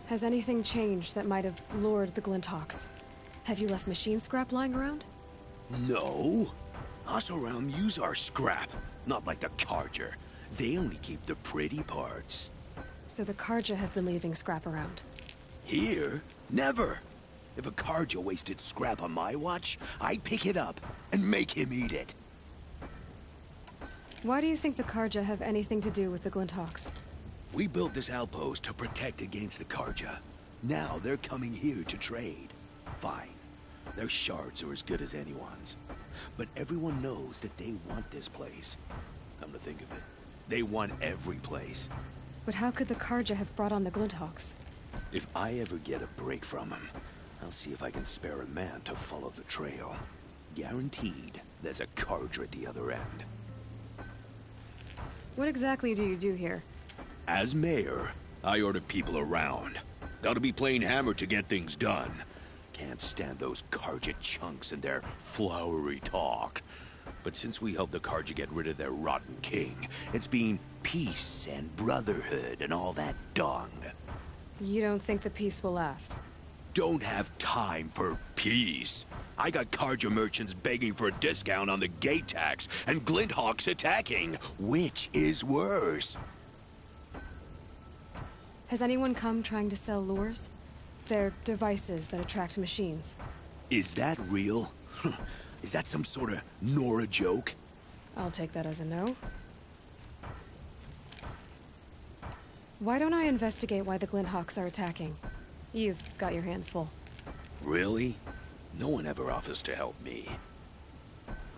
Has anything changed that might have lured the Glinthawks? Have you left machine scrap lying around? No. Us around use our scrap, not like the Carja. They only keep the pretty parts. So the Carja have been leaving scrap around? Here? Never. If a Carja wasted scrap on my watch, I'd pick it up and make him eat it. Why do you think the Carja have anything to do with the Glinthawks? We built this outpost to protect against the Carja. Now they're coming here to trade. Fine. Their shards are as good as anyone's. But everyone knows that they want this place. Come to think of it, they want every place. But how could the Carja have brought on the Glinthawks? If I ever get a break from them, I'll see if I can spare a man to follow the trail. Guaranteed, there's a Carja at the other end. What exactly do you do here? As mayor, I order people around. Gotta be playing hammer to get things done. Can't stand those Carja chunks and their flowery talk. But since we helped the Carja get rid of their rotten king, it's been peace and brotherhood and all that dung. You don't think the peace will last? Don't have time for peace. I got Carja merchants begging for a discount on the gate tax, and Glinthawks attacking. Which is worse? Has anyone come trying to sell lures? They're devices that attract machines. Is that real? Is that some sort of Nora joke? I'll take that as a no. Why don't I investigate why the Glinthawks are attacking? You've got your hands full. Really? No one ever offers to help me.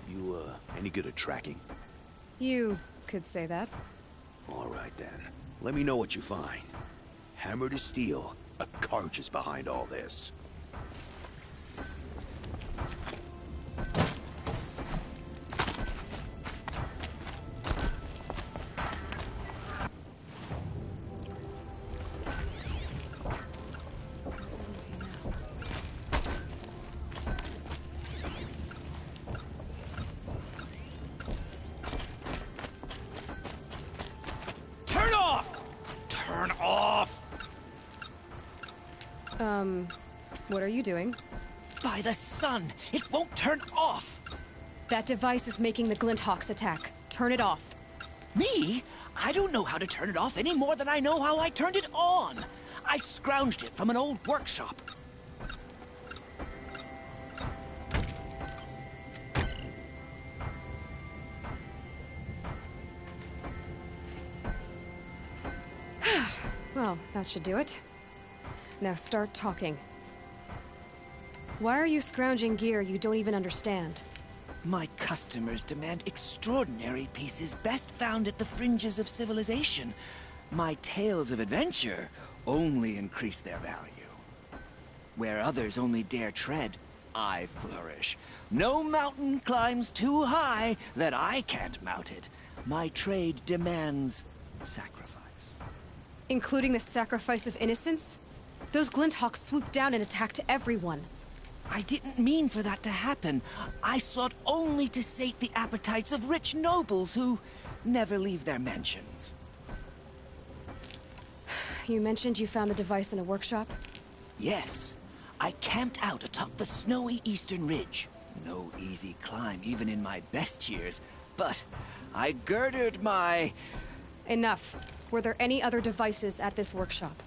You, any good at tracking? You could say that. All right, then. Let me know what you find. Hammer to steel, a Carja is behind all this. Turn off! Turn off! What are you doing? By the sun, it won't turn off! That device is making the Glinthawks attack. Turn it off. Me? I don't know how to turn it off any more than I know how I turned it on. I scrounged it from an old workshop. Well, that should do it. Now start talking. Why are you scrounging gear you don't even understand? My customers demand extraordinary pieces best found at the fringes of civilization. My tales of adventure only increase their value. Where others only dare tread, I flourish. No mountain climbs too high that I can't mount it. My trade demands sacrifice. Including the sacrifice of innocence? Those Glinthawks swooped down and attacked everyone. I didn't mean for that to happen. I sought only to sate the appetites of rich nobles who never leave their mansions. You mentioned you found the device in a workshop? Yes. I camped out atop the snowy eastern ridge. No easy climb even in my best years, but I girded my... Enough. Were there any other devices at this workshop?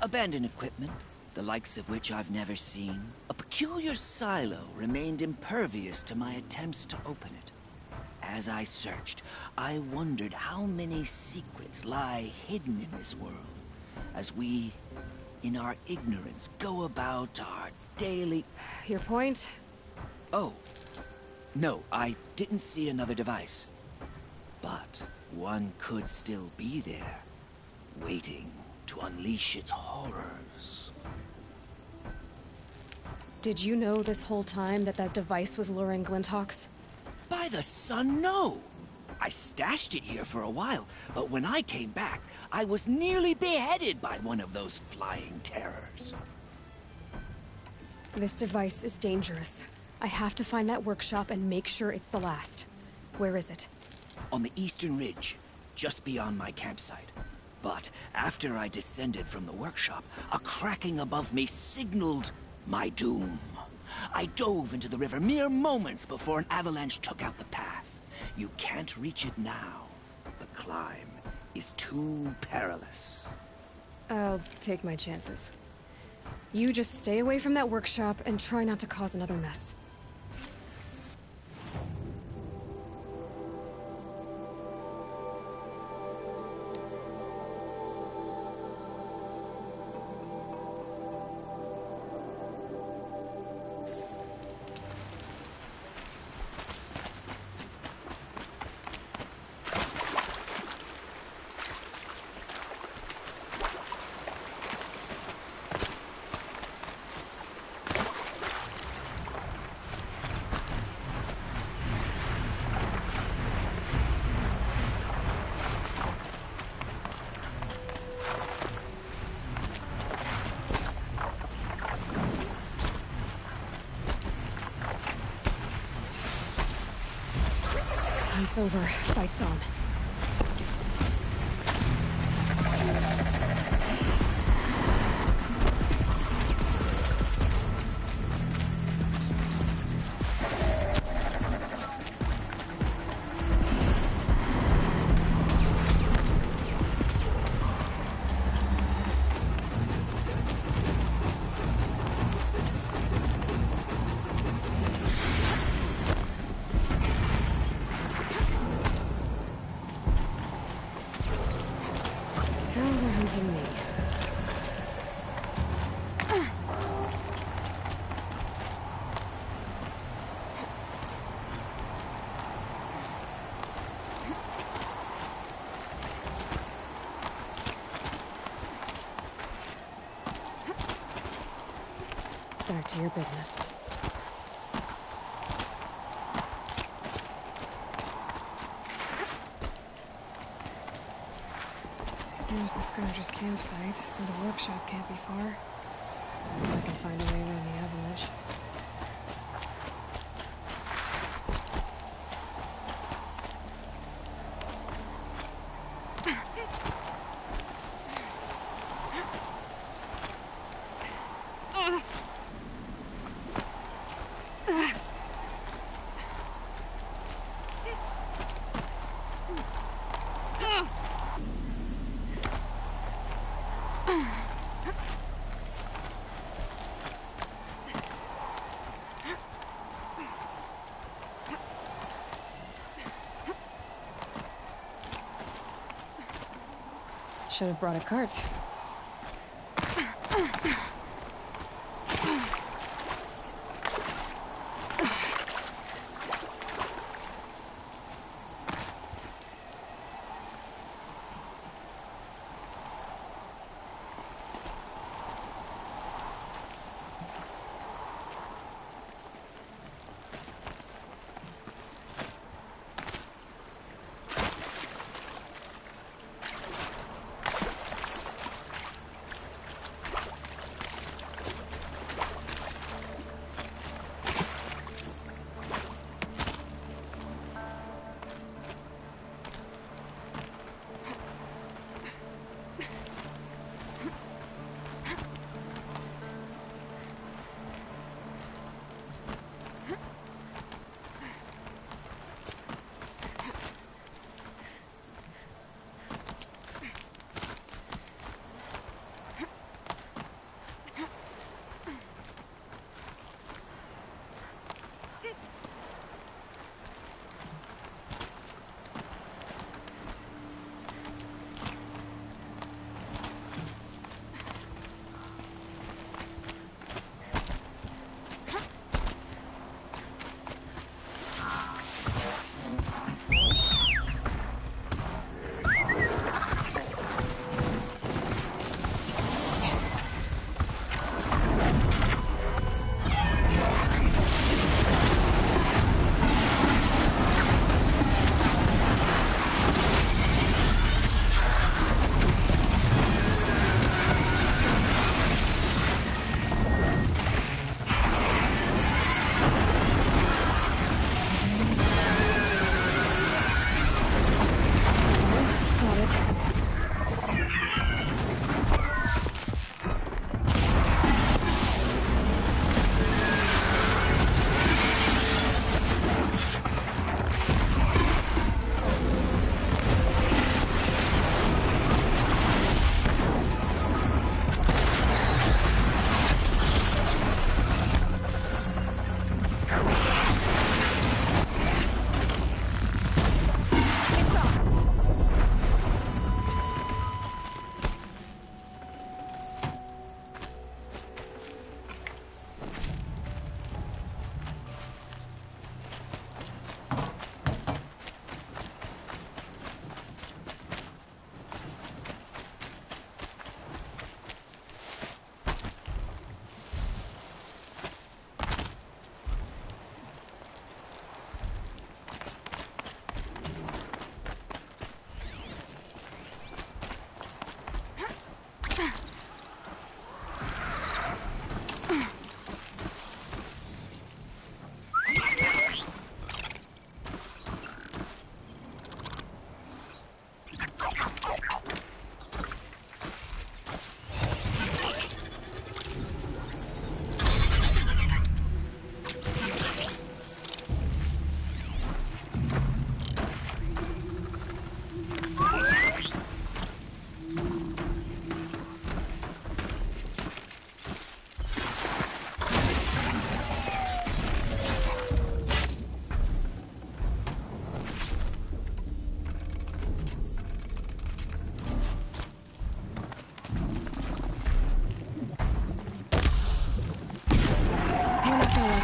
abandoned equipment, the likes of which I've never seen. A peculiar silo remained impervious to my attempts to open it. As I searched, I wondered how many secrets lie hidden in this world, as we, in our ignorance, go about our daily... Your point? Oh, no, I didn't see another device. But one could still be there, waiting to unleash its horrors. Did you know this whole time that that device was luring Glinthawks? By the sun, no! I stashed it here for a while, but when I came back, I was nearly beheaded by one of those flying terrors. This device is dangerous. I have to find that workshop and make sure it's the last. Where is it? On the eastern ridge, just beyond my campsite. But after I descended from the workshop, a cracking above me signaled my doom. I dove into the river mere moments before an avalanche took out the path. You can't reach it now. The climb is too perilous. I'll take my chances. You just stay away from that workshop and try not to cause another mess. It's over. Fight's on. Me. Back to your business. There's the Scrounger's campsite, so the workshop can't be far. I can find a way around the avalanche. Should have brought a cart.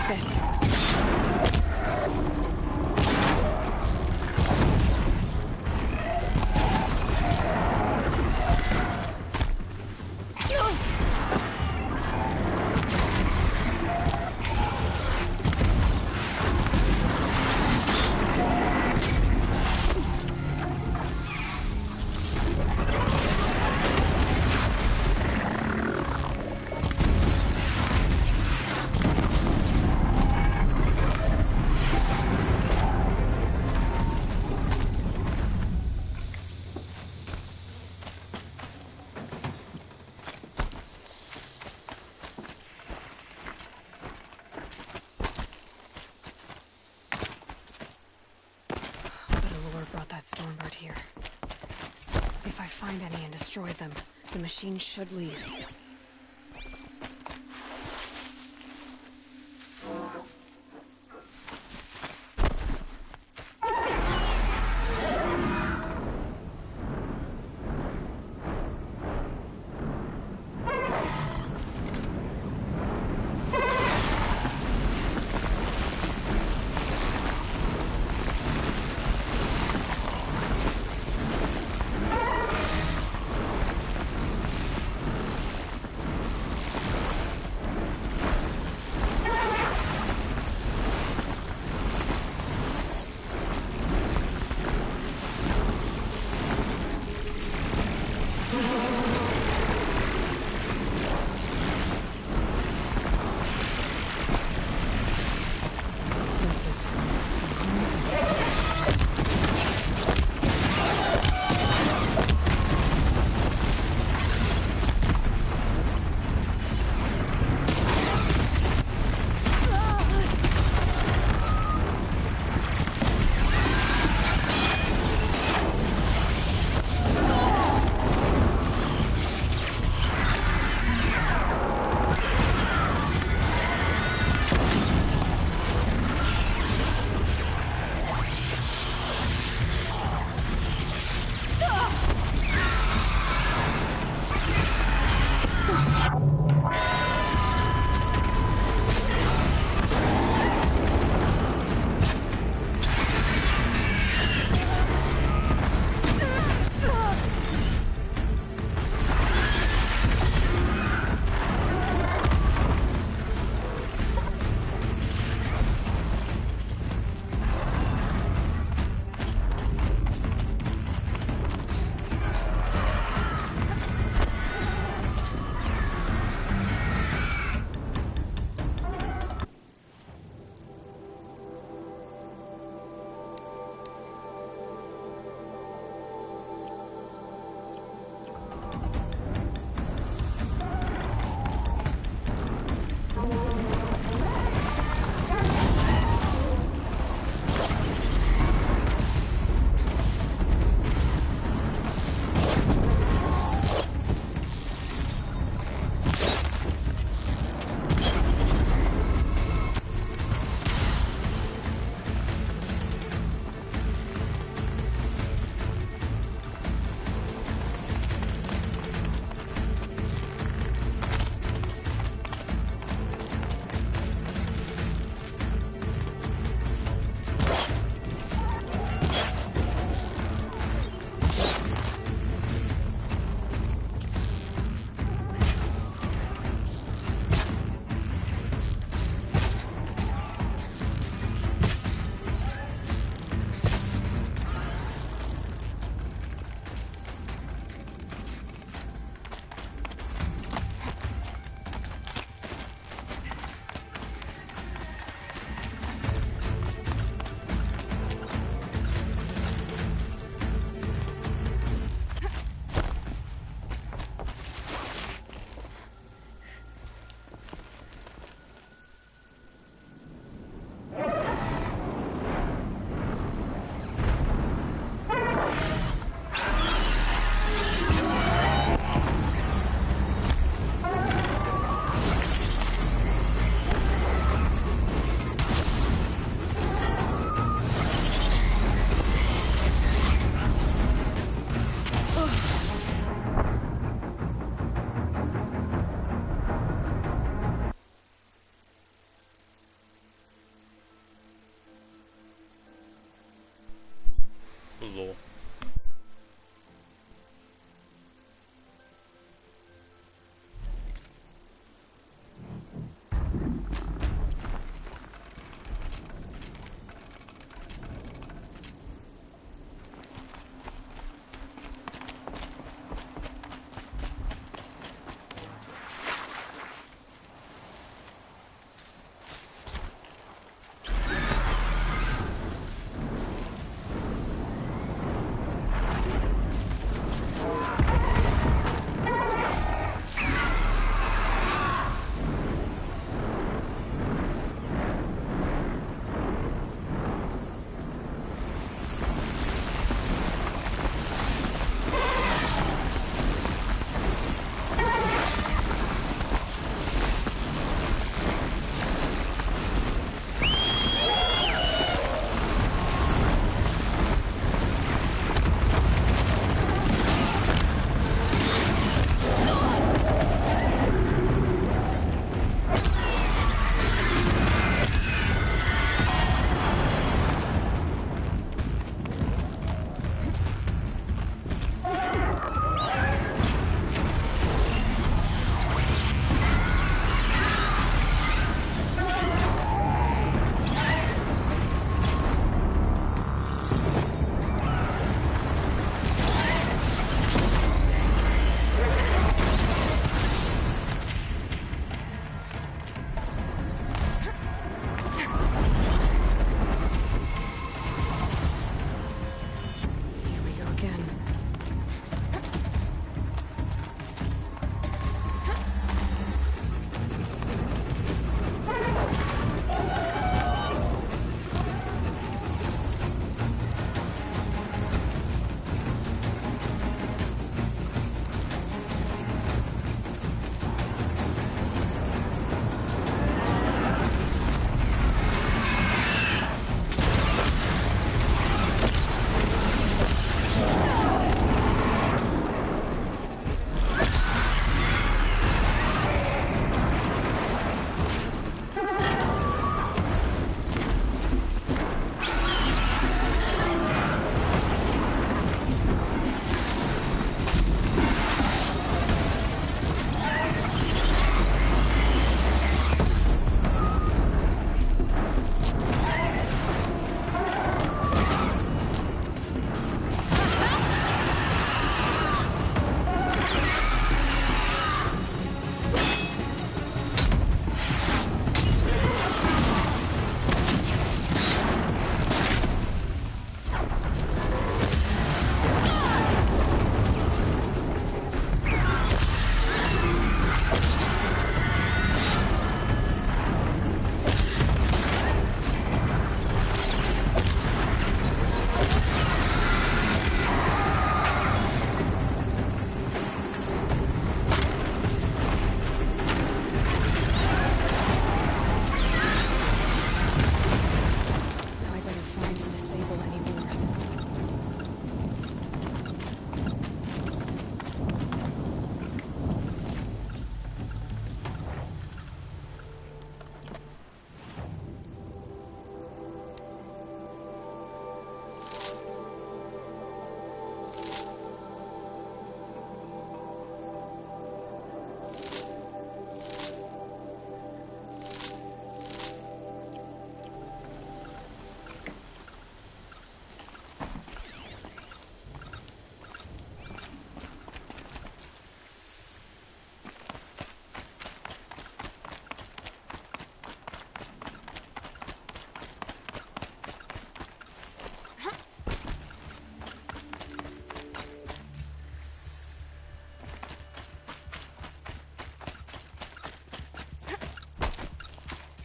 this. Brought that Stormbird here. If I find any and destroy them, the machine should leave. so.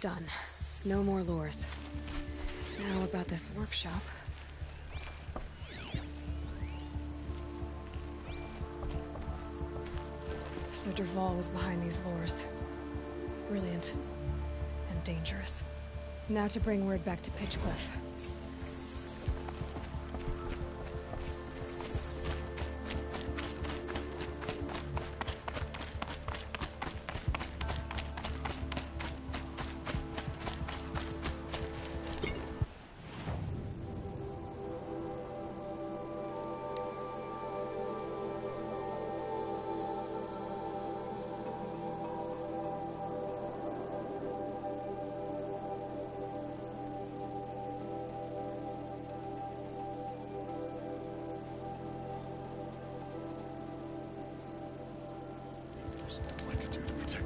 Done. No more lures. Now about this workshop. So Dervahl was behind these lures. Brilliant. And dangerous. Now to bring word back to Pitchcliff.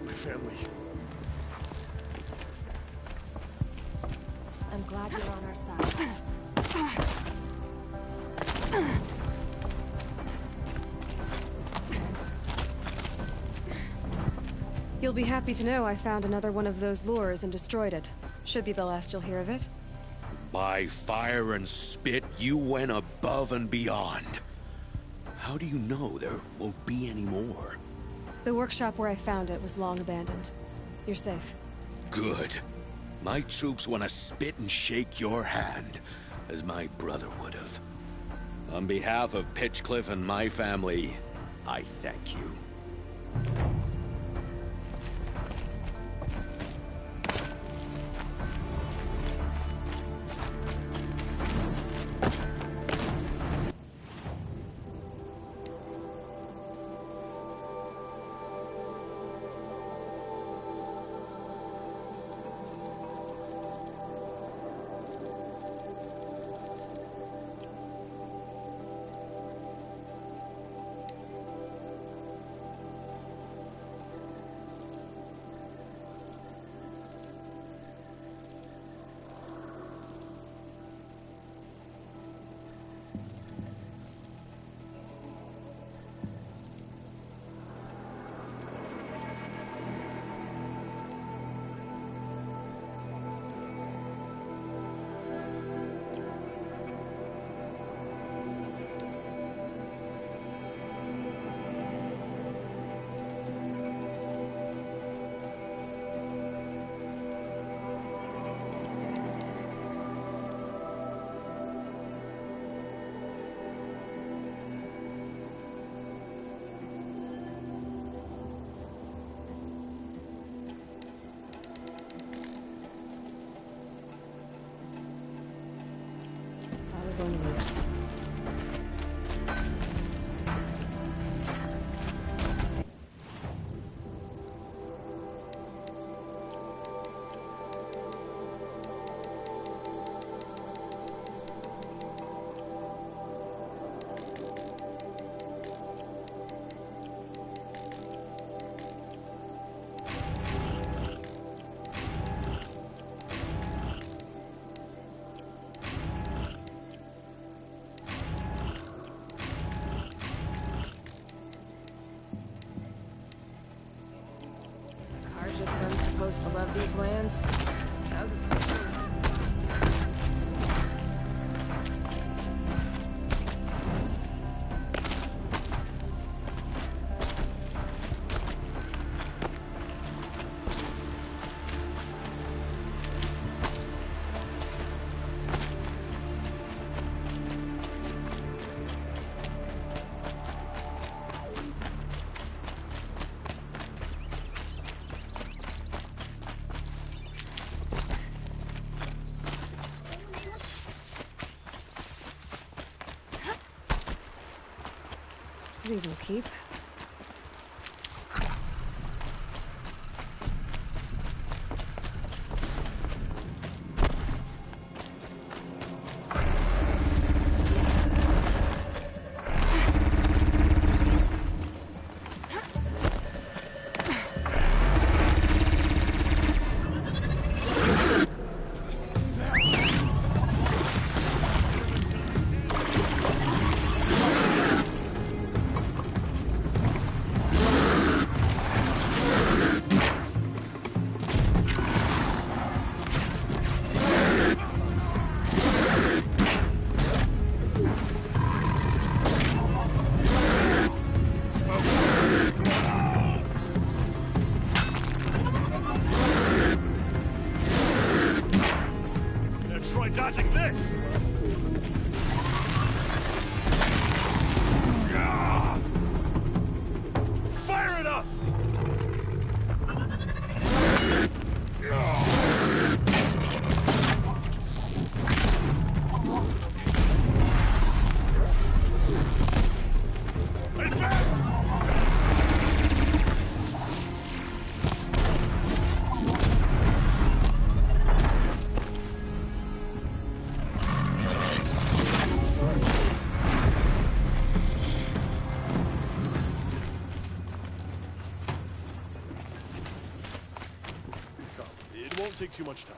my family. I'm glad you're on our side. You'll be happy to know I found another one of those lures and destroyed it. Should be the last you'll hear of it. By fire and spit, you went above and beyond. How do you know there won't be any more? The workshop where I found it was long abandoned. You're safe. Good. My troops want to spit and shake your hand, as my brother would have. On behalf of Pitchcliff and my family, I thank you. Going to need it. Son's supposed to love these lands. How's it so? These will keep. It won't take too much time.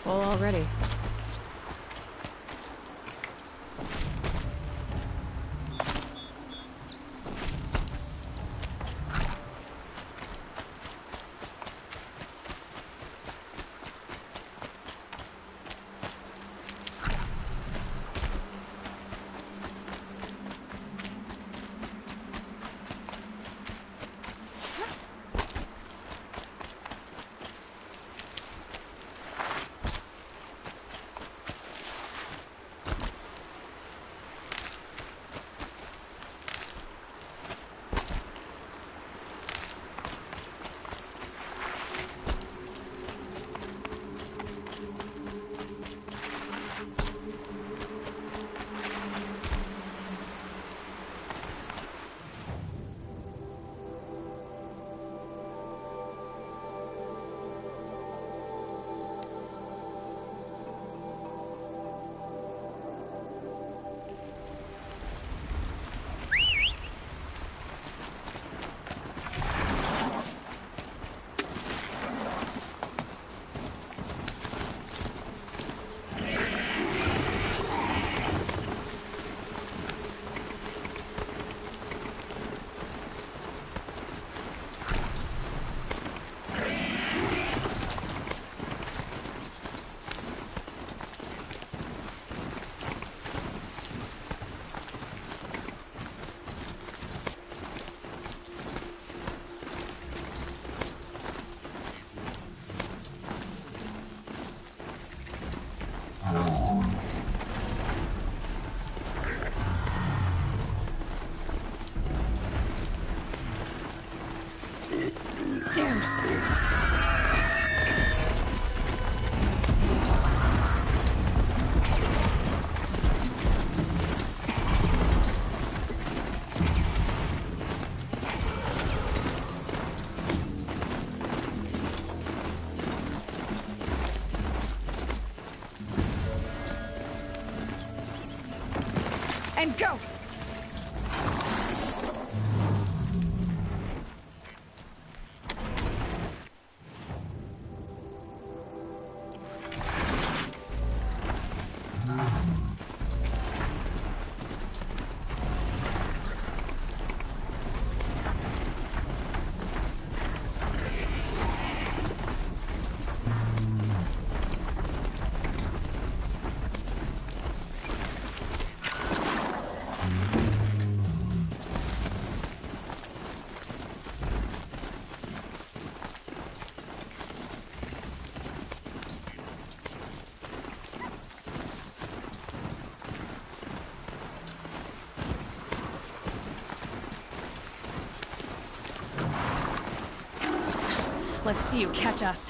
Full already. And go! Let's see you catch us.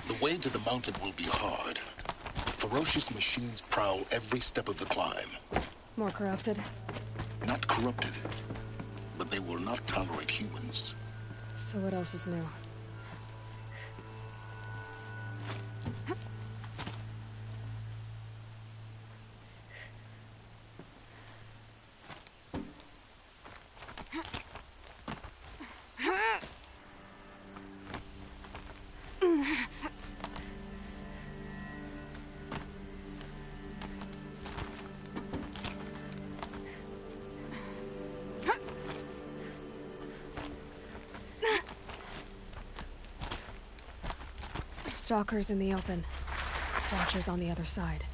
The way to the mountain will be hard. Ferocious machines prowl every step of the climb. More corrupted. Not corrupted, but they will not tolerate humans. So what else is new? Stalkers in the open. Watchers on the other side.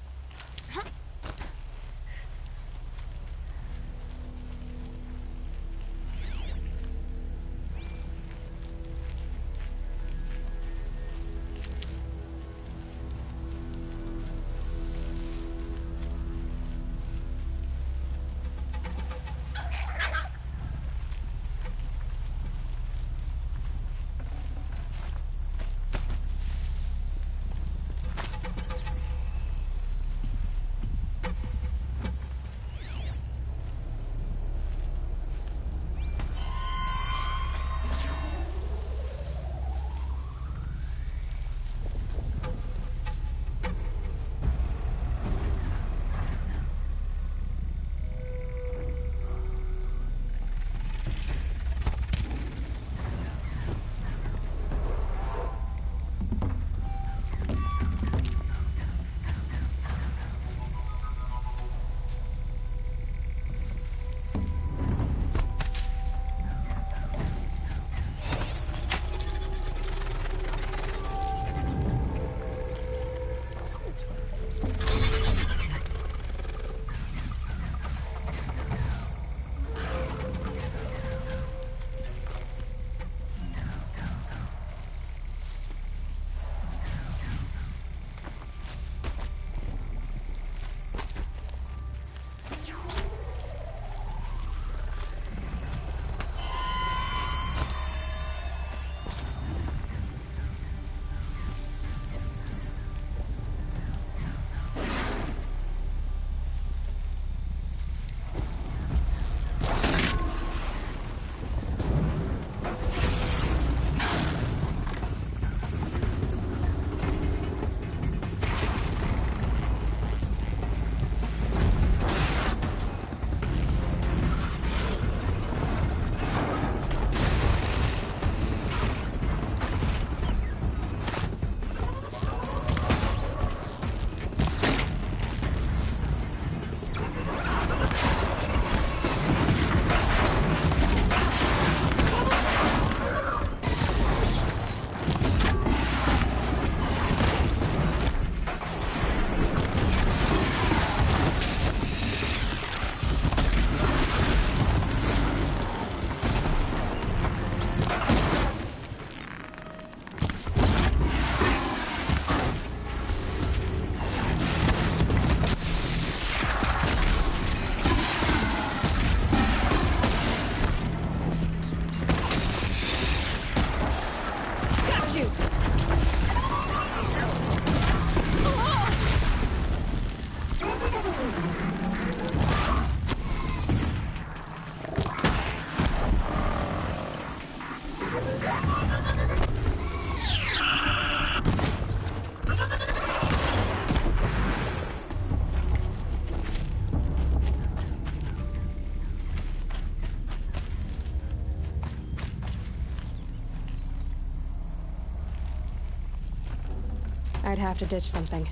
might have to ditch something.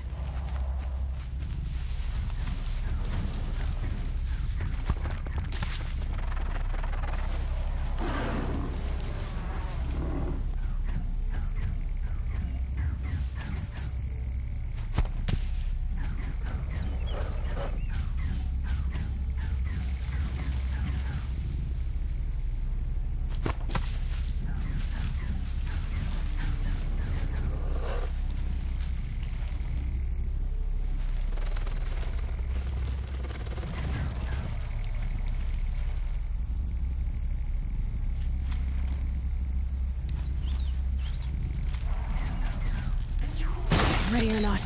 Ready or not.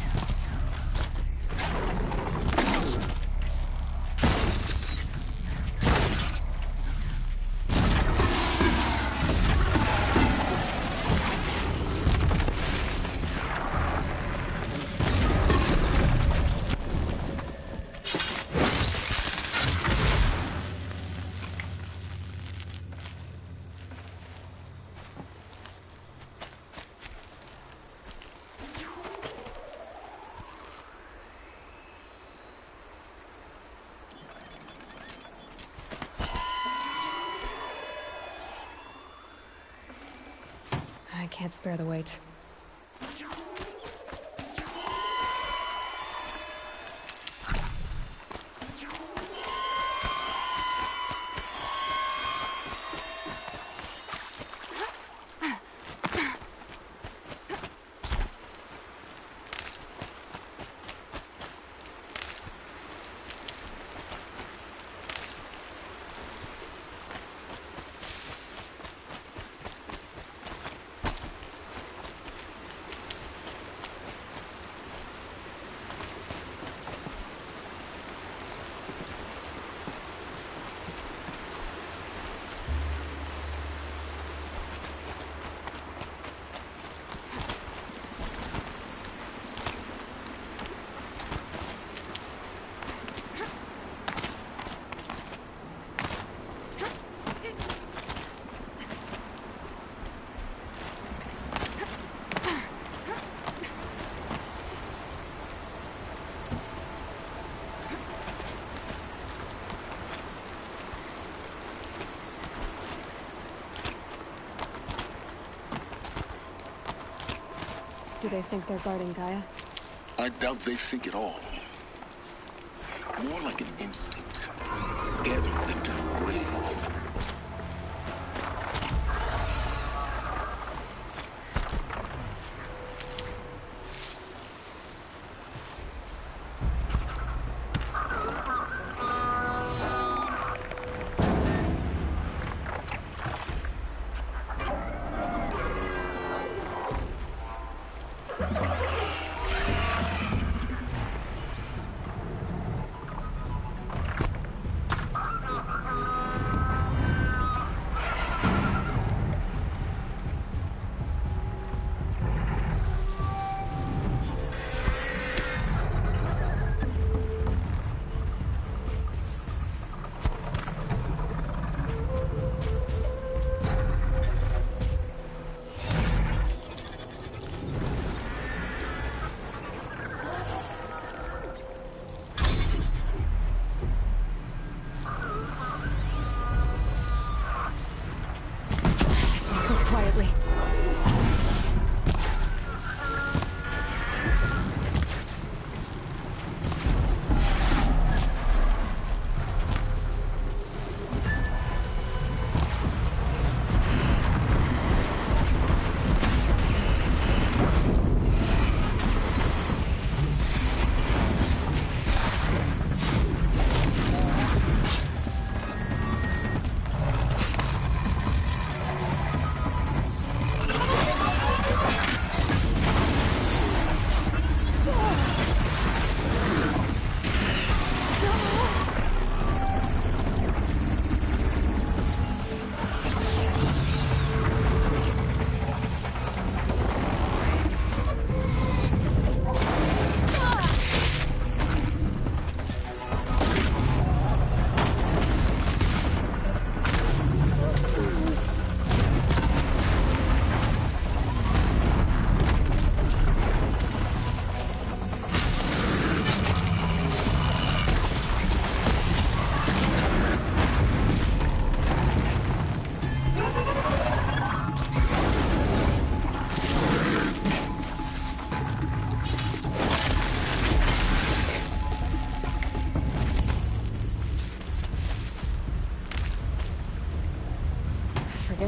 I can't spare the weight. Do they think they're guarding Gaia? I doubt they think at all. More like an instinct. Gathering them to her grave.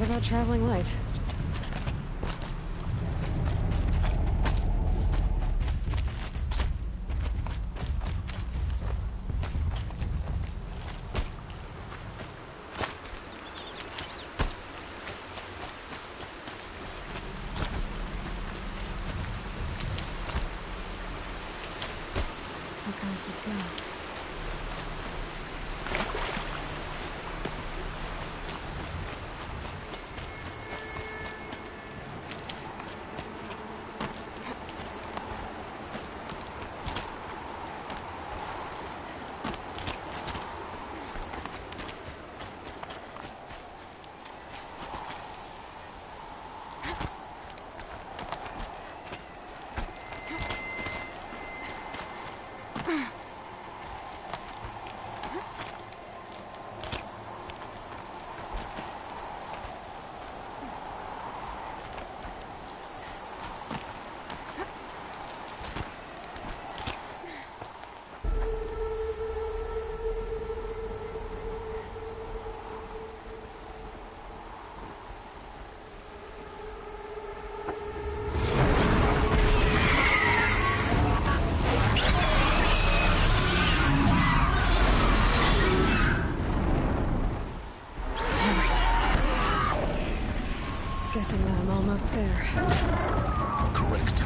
What about traveling light? Here comes the smell. Guessing that I'm almost there. Correct.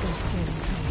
They're scanning for me.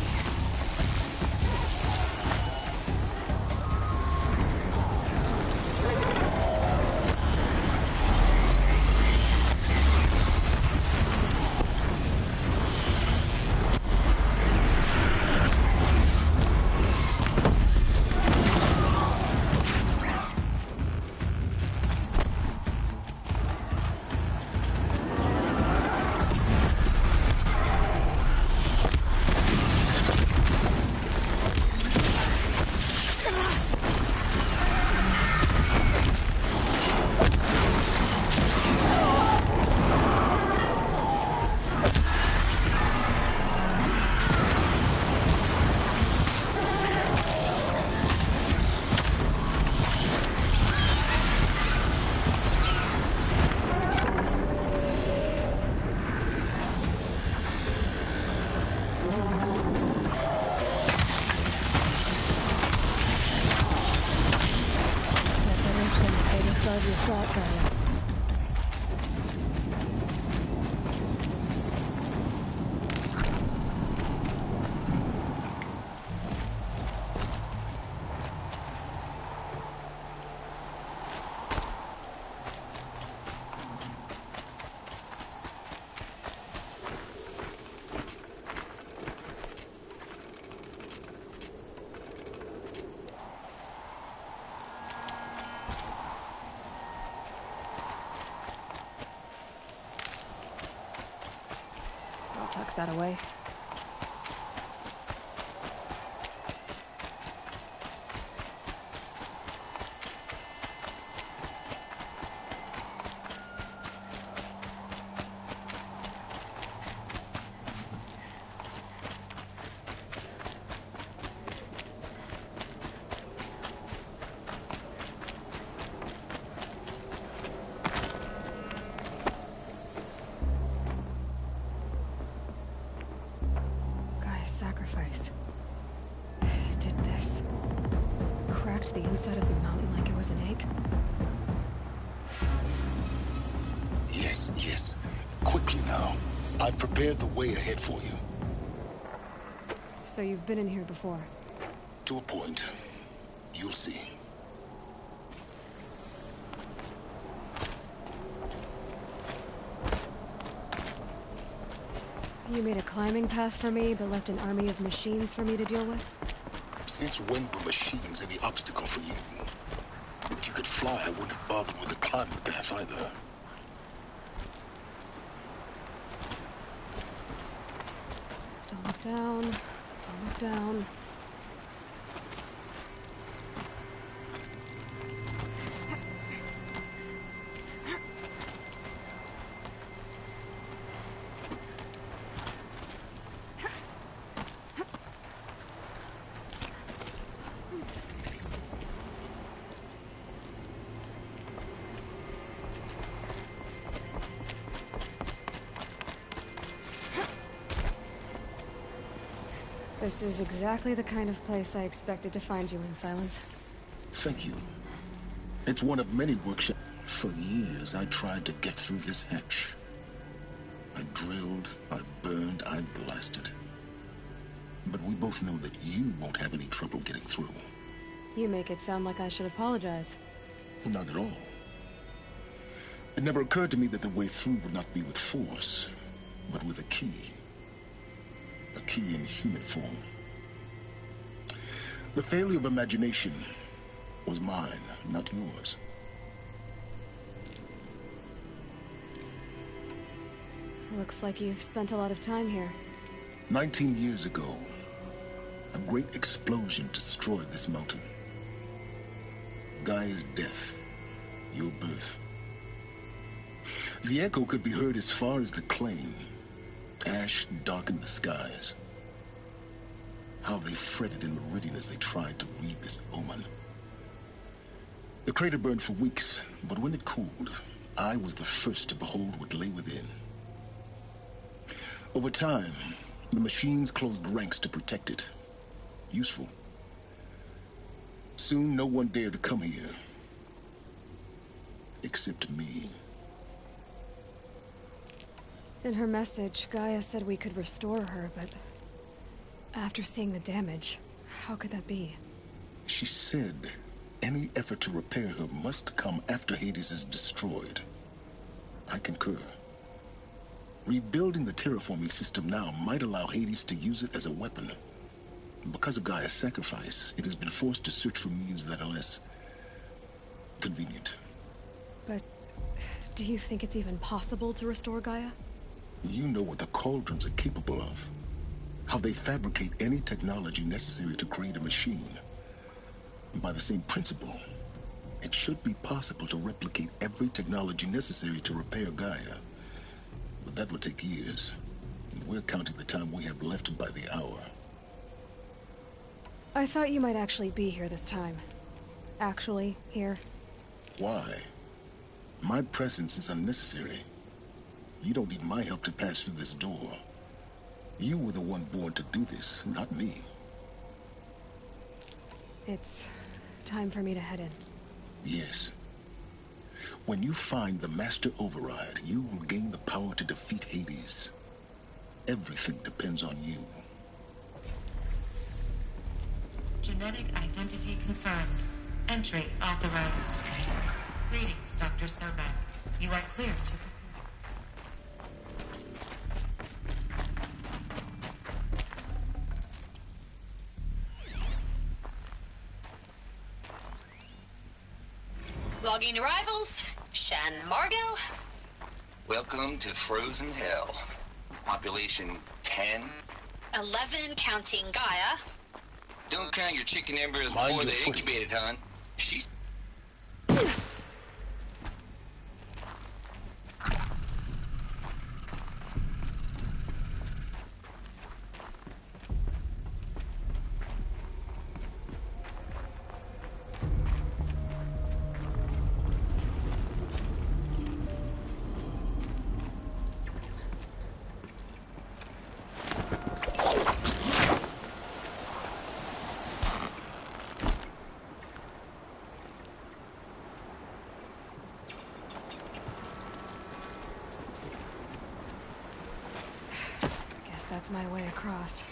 Your thought, Gaia. tuck that away. Sacrifice. It did this. Cracked the inside of the mountain like it was an egg. Yes, yes. Quickly now. I've prepared the way ahead for you. So you've been in here before? To a point. You'll see. You made a climbing path for me, but left an army of machines for me to deal with? Since when were machines any obstacle for you? If you could fly, I wouldn't have bothered with the climbing path either. Don't look down. Don't look down. This is exactly the kind of place I expected to find you in, Silence. Thank you. It's one of many workshops. For years, I tried to get through this hatch. I drilled, I burned, I blasted. But we both know that you won't have any trouble getting through. You make it sound like I should apologize. Not at all. It never occurred to me that the way through would not be with force, but with a key. A key in human form. The failure of imagination was mine, not yours. Looks like you've spent a lot of time here. 19 years ago, a great explosion destroyed this mountain. Gaia's death, your birth. The echo could be heard as far as the claim. Ash darkened the skies. How they fretted in Meridian as they tried to read this omen. The crater burned for weeks, but when it cooled, I was the first to behold what lay within. Over time, the machines closed ranks to protect it. Useful. Soon, no one dared to come here. Except me. In her message, Gaia said we could restore her, but after seeing the damage, how could that be? She said any effort to repair her must come after Hades is destroyed. I concur. Rebuilding the terraforming system now might allow Hades to use it as a weapon. Because of Gaia's sacrifice, it has been forced to search for means that are less convenient. But do you think it's even possible to restore Gaia? You know what the Cauldrons are capable of. How they fabricate any technology necessary to create a machine. And by the same principle, it should be possible to replicate every technology necessary to repair Gaia. But that would take years. And we're counting the time we have left by the hour. I thought you might actually be here this time. Actually, here. Why? My presence is unnecessary. You don't need my help to pass through this door. You were the one born to do this, not me. It's time for me to head in. Yes. When you find the Master Override, you will gain the power to defeat Hades. Everything depends on you. Genetic identity confirmed. Entry authorized. Greetings, Dr. Sobek. You are clear to proceed. Logging arrivals. Shan Margot. Welcome to Frozen Hell. Population 10? 11 counting Gaia. Don't count your chicken embryos Mind before your they're footing. incubated, hon. She's... Guess that's my way across.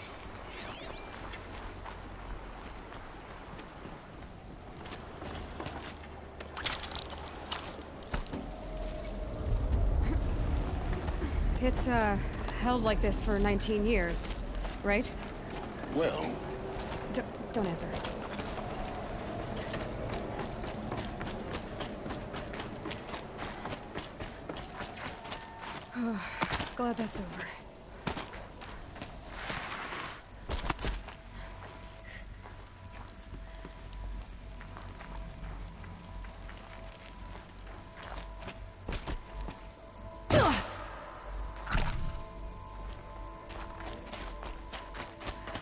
It's, held like this for 19 years, right? Well, Don't answer. Glad that's over.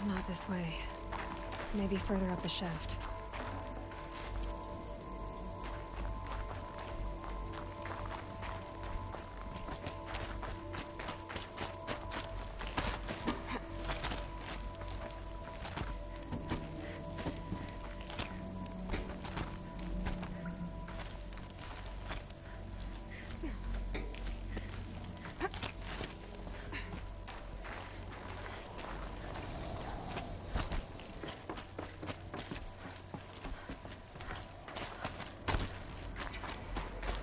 Not this way. Maybe further up the shaft.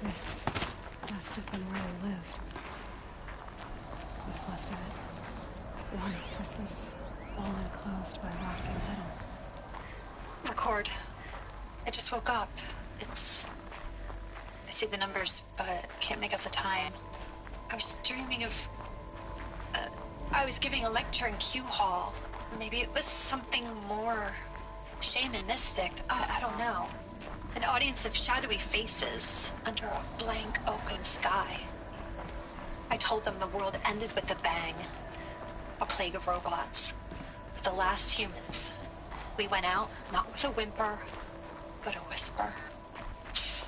This must have been where they lived. What's left of it. Once this was all enclosed by rock and metal. Record. I just woke up. I see the numbers, but can't make out the time. I was dreaming of... I was giving a lecture in Q Hall. Maybe it was something more shamanistic. I don't know. An audience of shadowy faces under a blank open sky. I told them the world ended with a bang. A plague of robots. The last humans. We went out, not with a whimper, but a whisper.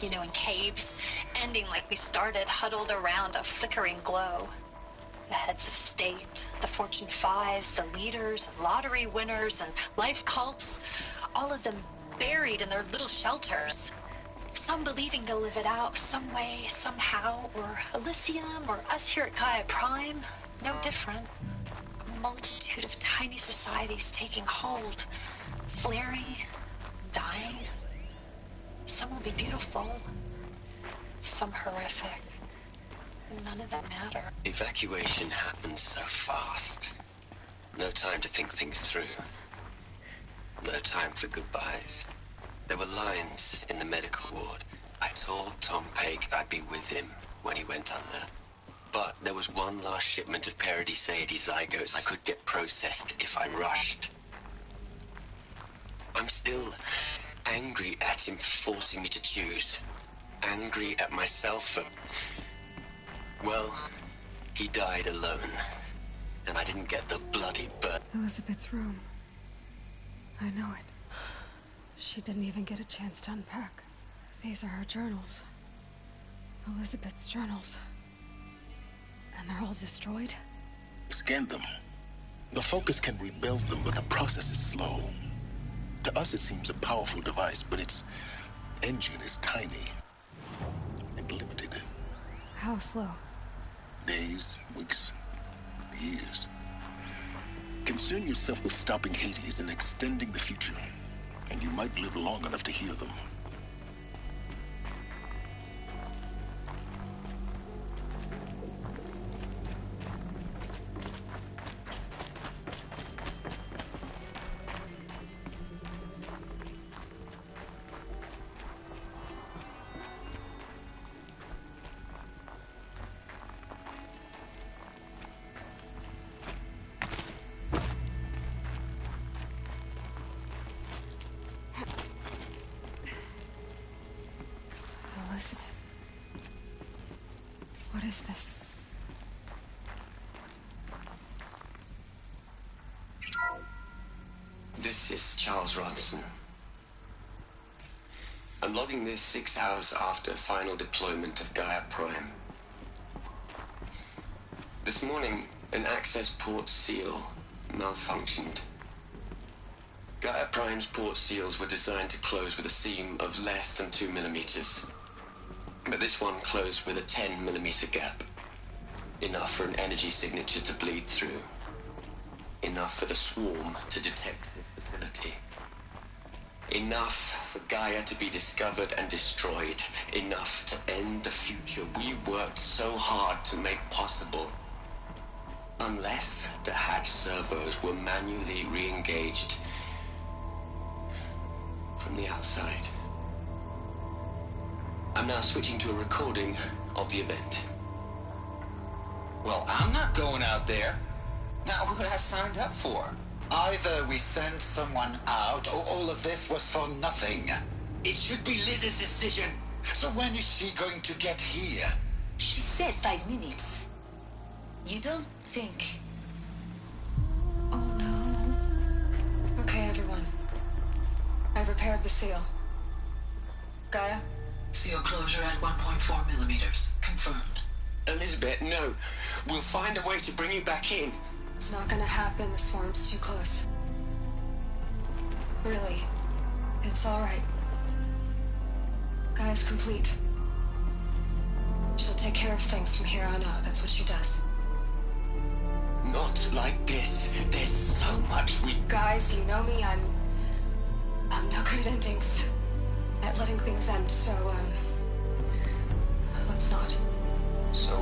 You know, in caves, ending like we started, huddled around a flickering glow. The heads of state, the Fortune 5s, the leaders, and lottery winners, and life cults, all of them buried in their little shelters. Some believing they'll live it out some way, somehow, or Elysium, or us here at Gaia Prime. No different. A multitude of tiny societies taking hold, flaring, dying. Some will be beautiful, some horrific. None of them matter. Evacuation happens so fast. No time to think things through. No time for goodbyes. There were lines in the medical ward. I told Tom Pake I'd be with him when he went under. But there was one last shipment of Paradiseidae zygotes I could get processed if I rushed. I'm still angry at him for forcing me to choose. Angry at myself for... Well, he died alone. And I didn't get the bloody bird. Elizabeth's room. I know it. She didn't even get a chance to unpack. These are her journals. Elizabeth's journals. And they're all destroyed? scan them. The Focus can rebuild them, but the process is slow. To us, it seems a powerful device, but its engine is tiny and limited. How slow? Days, weeks, years. Concern yourself with stopping Hades and extending the future, and you might live long enough to hear them. What is this? This is Charles Ronson. I'm logging this 6 hours after final deployment of Gaia Prime. This morning, an access port seal malfunctioned. Gaia Prime's port seals were designed to close with a seam of less than 2 millimeters. But this one closed with a 10 millimeter gap. Enough for an energy signature to bleed through. Enough for the swarm to detect this facility. Enough for Gaia to be discovered and destroyed. Enough to end the future we worked so hard to make possible. Unless the hatch servos were manually re-engaged from the outside. I'm now switching to a recording of the event. Well, I'm not going out there. Not what I signed up for. Either we send someone out, or all of this was for nothing. It should be Liz's decision. So when is she going to get here? She said 5 minutes. You don't think... Oh no. Okay, everyone. I've repaired the seal. Gaia? Seal closure at 1.4 millimeters. Confirmed. Elizabeth, no. We'll find a way to bring you back in. It's not gonna happen. The swarm's too close. Really. It's alright. Gaia's complete. She'll take care of things from here on out. That's what she does. Not like this. There's so much we... Guys, you know me. I'm no good at endings. At letting things end, so, let's not. So...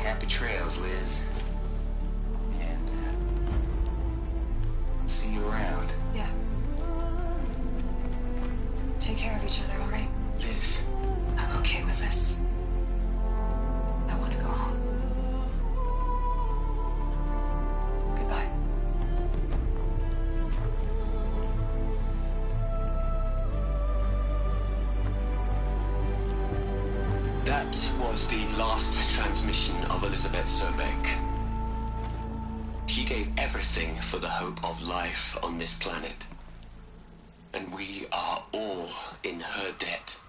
happy trails, Liz. And, see you around. Yeah. Take care of each other, alright? Liz. I'm okay with this. I want to go home. Goodbye. That was the last transmission of Elizabeth Sobek. She gave everything for the hope of life on this planet. And we are all in her debt.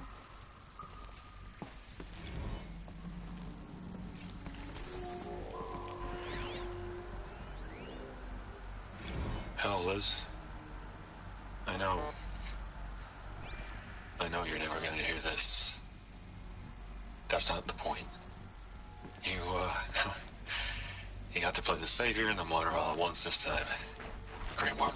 Hell, Liz. I know you're never gonna hear this. That's not the point. You got to play the savior and the martyr all at once this time. Great work.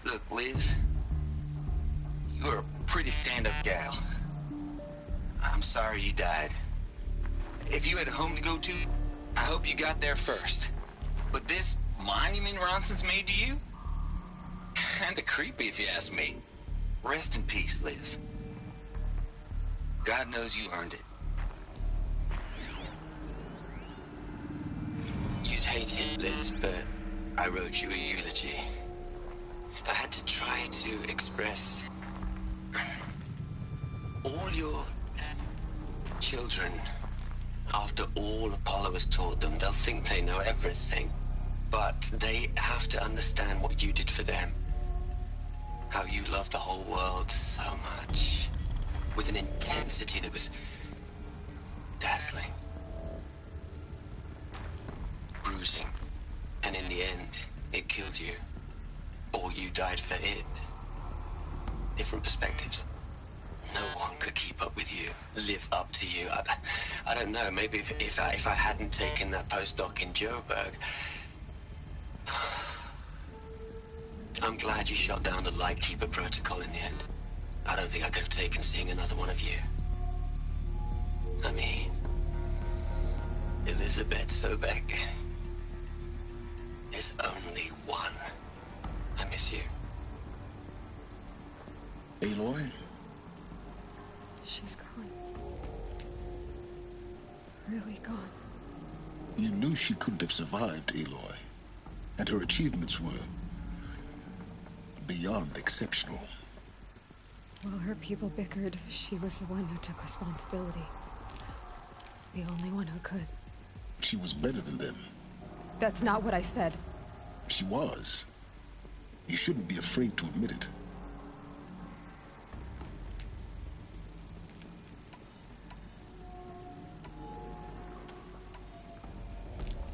Look, Liz. You're a pretty stand-up gal. I'm sorry you died. If you had a home to go to, I hope you got there first. But this monument Ronson's made to you? Kinda creepy if you ask me. Rest in peace, Liz. God knows you earned it. You'd hate it, Liz, but I wrote you a eulogy. I had to try to express all your children. After all Apollo has taught them, they'll think they know everything. But they have to understand what you did for them. How you loved the whole world so much. With an intensity that was dazzling. Bruising. And in the end, it killed you. Or you died for it. Different perspectives. No one could keep up with you, live up to you. I don't know, maybe if I hadn't taken that postdoc in Joburg. I'm glad you shot down the Lightkeeper protocol in the end. I don't think I could have taken seeing another one of you. I mean, Elizabeth Sobek. There's only one. I miss you. Aloy? She's gone. Really gone. You knew she couldn't have survived, Aloy. And her achievements were beyond exceptional. While her people bickered, she was the one who took responsibility. The only one who could. She was better than them. That's not what I said. She was. You shouldn't be afraid to admit it.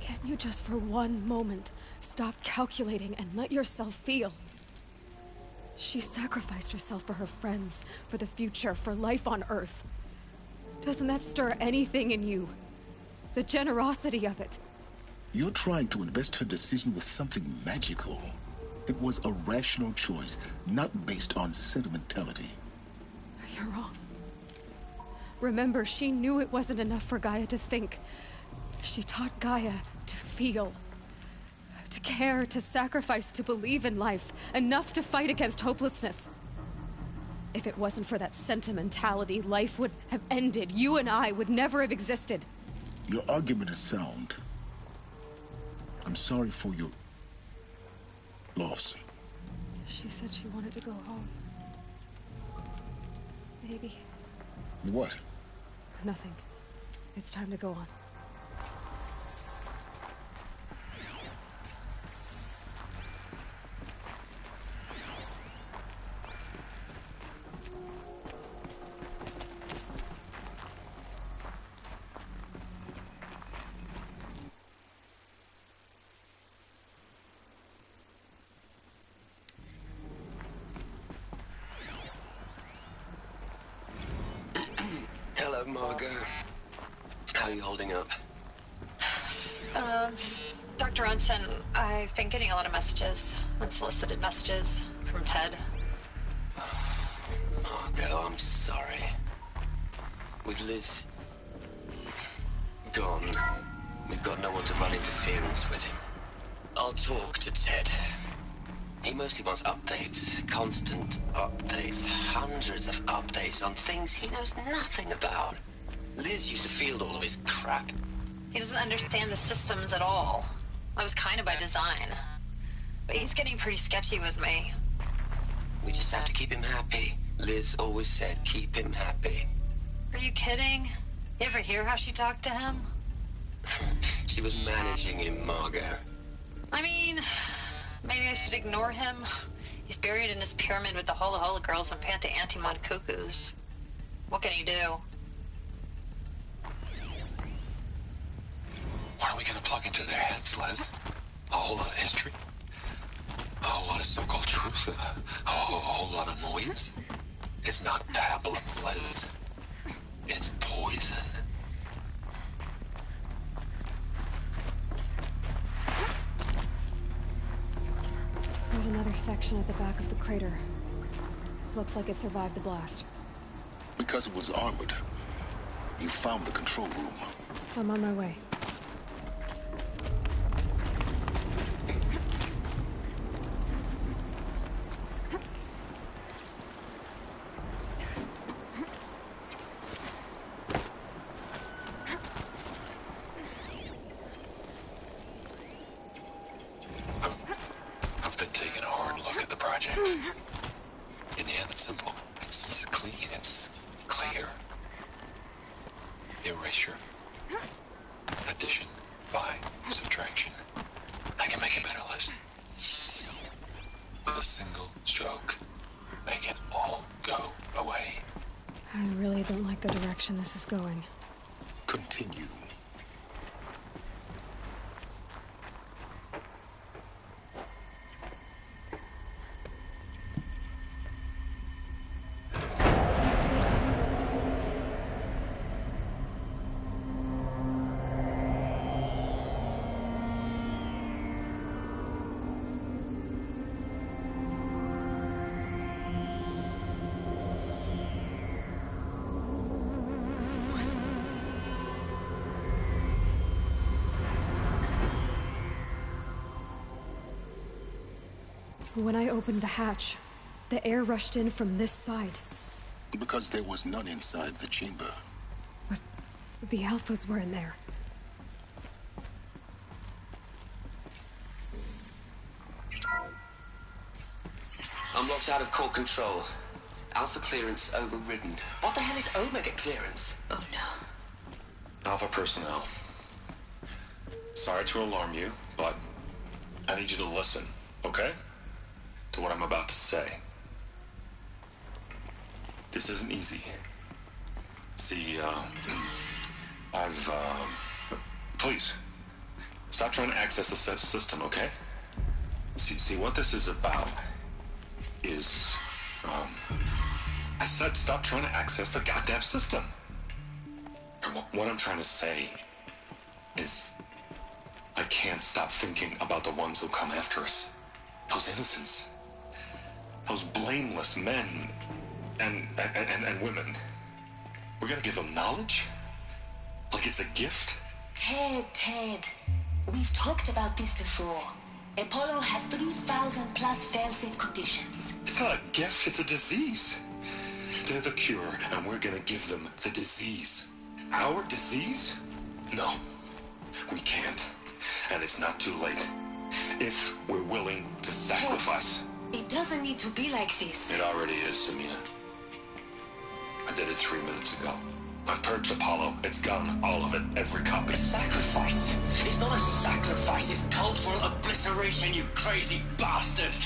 Can't you just for one moment stop calculating and let yourself feel? She sacrificed herself for her friends, for the future, for life on Earth. Doesn't that stir anything in you? The generosity of it. You're trying to invest her decision with something magical. It was a rational choice, not based on sentimentality. You're wrong. Remember, she knew it wasn't enough for Gaia to think. She taught Gaia to feel. To care, to sacrifice, to believe in life. Enough to fight against hopelessness. If it wasn't for that sentimentality, life would have ended. You and I would never have existed. Your argument is sound. I'm sorry for your loss. She said she wanted to go home. Maybe. What? Nothing. It's time to go on. Hello, Margot. How are you holding up? Dr. Unson, I've been getting a lot of messages, unsolicited messages from Ted. Margot, I'm sorry. With Liz gone, we've got no one to run interference with him. I'll talk to Ted. He mostly wants updates, constant updates, hundreds of updates on things he knows nothing about. Liz used to field all of his crap. He doesn't understand the systems at all. That was kind of by design. But he's getting pretty sketchy with me. We just have to keep him happy. Liz always said, keep him happy. Are you kidding? You ever hear how she talked to him? She was managing him, Margot. I mean, maybe I should ignore him. He's buried in his pyramid with the Hola Hola girls and Panta Antimon cuckoos. What can he do? What are we gonna plug into their heads, Les? A whole lot of history? A whole lot of so-called truth? A whole lot of noise? It's not pablum, Les. It's poison. There's another section at the back of the crater. Looks like it survived the blast. Because it was armored. You found the control room. I'm on my way. I've been taking a hard look at the project. In the end, it's simple. It's clean. It's clear. Erasure. Addition. By. Subtraction. I can make it better, Liz. With a single stroke. Make it all go away. I really don't like the direction this is going. Continue. When I opened the hatch, the air rushed in from this side. Because there was none inside the chamber. But the Alphas were in there. I'm locked out of core control. Alpha clearance overridden. What the hell is Omega clearance? Oh no. Alpha personnel. Sorry to alarm you, but I need you to listen, okay? To what I'm about to say. This isn't easy. See, please, stop trying to access the system, okay? See, what this is about is, I said stop trying to access the goddamn system. What I'm trying to say is, I can't stop thinking about the ones who come after us. Those innocents. Those blameless men and women. We're gonna give them knowledge? Like it's a gift? Ted. We've talked about this before. Apollo has 3,000 plus fail-safe conditions. It's not a gift, it's a disease. They're the cure, and we're gonna give them the disease. Our disease? No, we can't. And it's not too late. If we're willing to sacrifice. Ted, it doesn't need to be like this. It already is, Samina. I did it 3 minutes ago. I've purged Apollo. It's gone. All of it. Every copy. Sacrifice? It's not a sacrifice. It's cultural obliteration, you crazy bastard.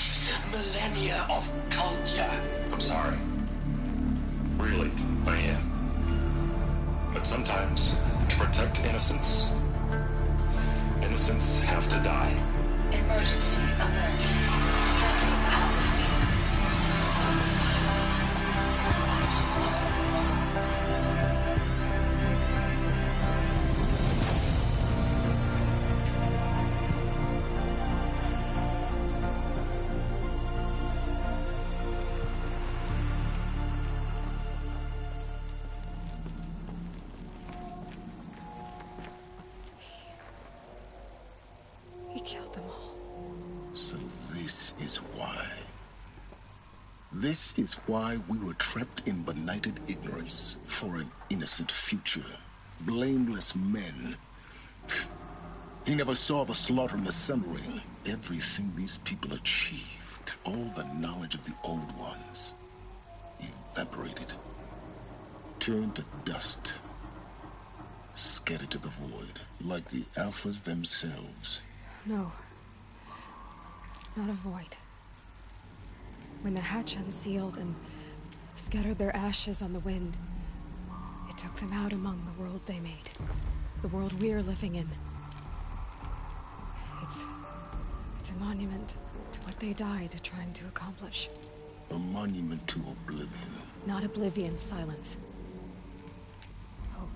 Millennia of culture. I'm sorry. Really, I am. But sometimes, to protect innocence, innocents have to die. Emergency alert. Captain Atmosphere. He killed them all. So this is why. This is why we were trapped in benighted ignorance for an innocent future. Blameless men. He never saw the slaughter in the Sun Ring. Everything these people achieved, all the knowledge of the old ones, evaporated. Turned to dust. Scattered to the void, like the Alphas themselves. No. Not a void. When the hatch unsealed and scattered their ashes on the wind, it took them out among the world they made. The world we're living in. It's a monument to what they died trying to accomplish. A monument to oblivion. Not oblivion, silence. Hope.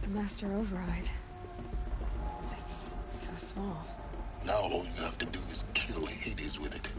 The Master Override. It's so small. Now all you have to do is kill Hades with it.